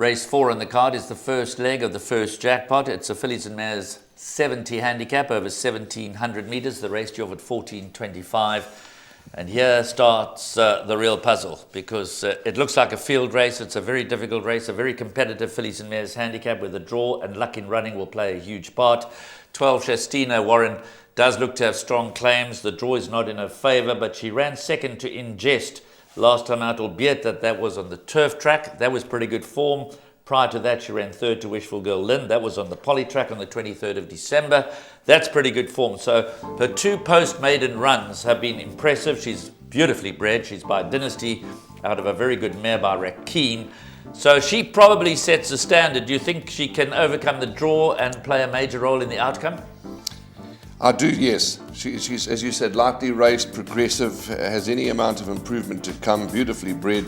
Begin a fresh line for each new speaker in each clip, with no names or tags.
Race 4 on the card is the first leg of the first jackpot. It's a fillies and mares 70 handicap over 1,700 metres. The race due off at 14.25. And here starts the real puzzle, because it looks like a field race. It's a very difficult race, a very competitive fillies and mares handicap where the draw and luck in running will play a huge part. 12 Shastina Warren does look to have strong claims. The draw is not in her favour, but she ran second to Ingest last time out, albeit that was on the turf track. That was pretty good form. Prior to that, she ran third to Wishful Girl Lynn. That was on the poly track on the 23rd of December. That's pretty good form. So her two post-maiden runs have been impressive. She's beautifully bred. She's by Dynasty out of a very good mare by Rakeen. So she probably sets a standard. Do you think she can overcome the draw and play a major role in the outcome?
I do, yes. She's, as you said, lightly raced, progressive, has any amount of improvement to come, beautifully bred.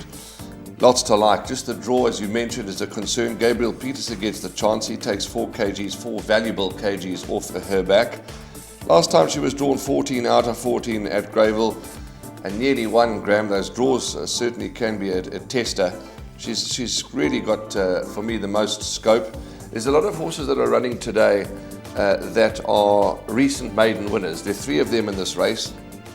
Lots to like. Just the draw, as you mentioned, is a concern. Gabriel Peterson gets the chance. He takes 4 valuable kgs off her back. Last time she was drawn 14 out of 14 at Greyville and nearly 1 gram. Those draws certainly can be a tester. She's really got, for me, the most scope. There's a lot of horses that are running today that are recent maiden winners. There are 3 of them in this race.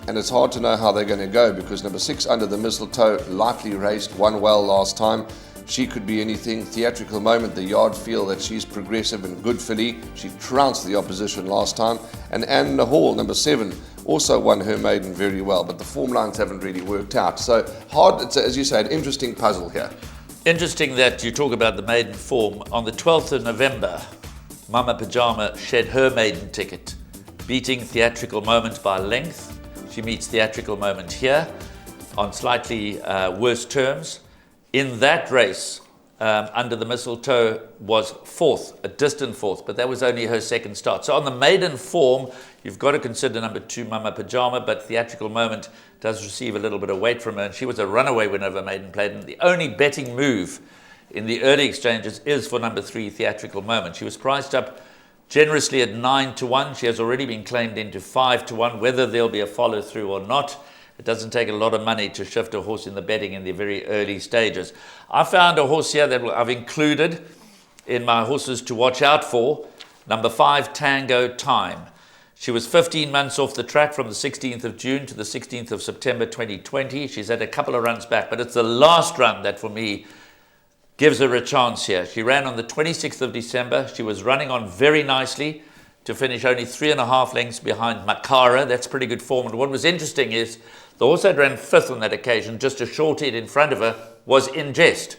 And it's hard to know how they're going to go, because number 6, Under the Mistletoe, lightly raced, won well last time. She could be anything. Theatrical Moment, the yard feel that she's progressive and good filly. She trounced the opposition last time. And Anna Hall, number 7, also won her maiden very well, but the form lines haven't really worked out. So hard, it's, as you say, an interesting puzzle here.
Interesting that you talk about the maiden form. On the 12th of November, Mama Pajama shed her maiden ticket, beating Theatrical Moment by length. She meets Theatrical Moment here on slightly worse terms. In that race, Under the Mistletoe was 4th, a distant 4th, but that was only her second start. So on the maiden form, you've got to consider number 2, Mama Pajama, but Theatrical Moment does receive a little bit of weight from her, and she was a runaway winner of a maiden plate. And the only betting move in the early exchanges is for number 3, Theatrical Moment. She was priced up generously at 9-1. She has already been claimed into 5-1. Whether there'll be a follow through or not, it doesn't take a lot of money to shift a horse in the betting in the very early stages. I found a horse here that I've included in my horses to watch out for. Number 5, Tango Time. She was 15 months off the track from the 16th of June to the 16th of September 2020. She's had a couple of runs back, but it's the last run that for me gives her a chance here. She ran on the 26th of December. She was running on very nicely to finish only 3.5 lengths behind Makara. That's pretty good form. And what was interesting is the horse that ran 5th on that occasion, just a short head in front of her, was Ingest.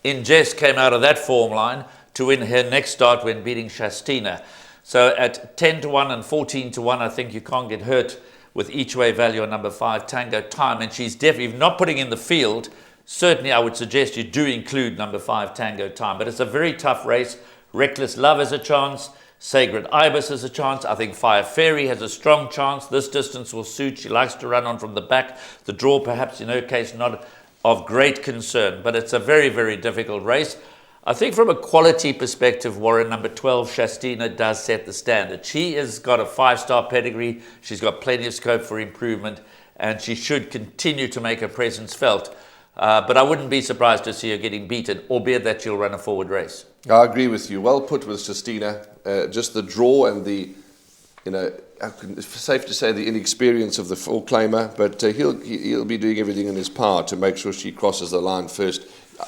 Ingest came out of that form line to win her next start when beating Shastina. So at 10-1 and 14-1, I think you can't get hurt with each way value on number 5, Tango Time. And she's definitely not putting in the field. Certainly, I would suggest you do include number 5, Tango Time. But it's a very tough race. Reckless Love has a chance. Sacred Ibis has a chance. I think Fire Fairy has a strong chance. This distance will suit. She likes to run on from the back. The draw, perhaps in her case, not of great concern. But it's a very, very difficult race. I think from a quality perspective, Warren, number 12, Shastina, does set the standard. She has got a 5-star pedigree. She's got plenty of scope for improvement. And she should continue to make her presence felt. But I wouldn't be surprised to see her getting beaten, albeit that she'll run a forward race.
I agree with you. Well put with Justina. Just the draw and the, it's safe to say the inexperience of the full claimer, but he'll be doing everything in his power to make sure she crosses the line first.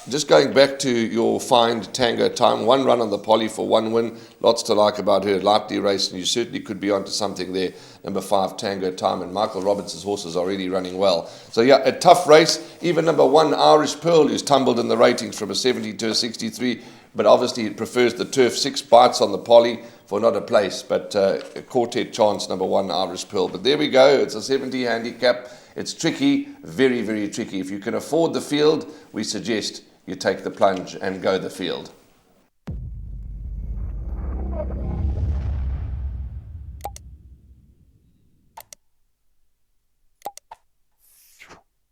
Just going back to your find, Tango Time, 1 run on the poly for 1 win. Lots to like about her. Lightly raced, and you certainly could be onto something there. Number 5, Tango Time, and Michael Robinson's horses are really running well. So yeah, a tough race. Even number 1, Irish Pearl, who's tumbled in the ratings from a 70 to a 63, but obviously he prefers the turf. 6 bites on the poly for not a place, but a quartet chance, number 1, Irish Pearl. But there we go. It's a 70 handicap. It's tricky, very, very tricky. If you can afford the field, we suggest you take the plunge and go the field.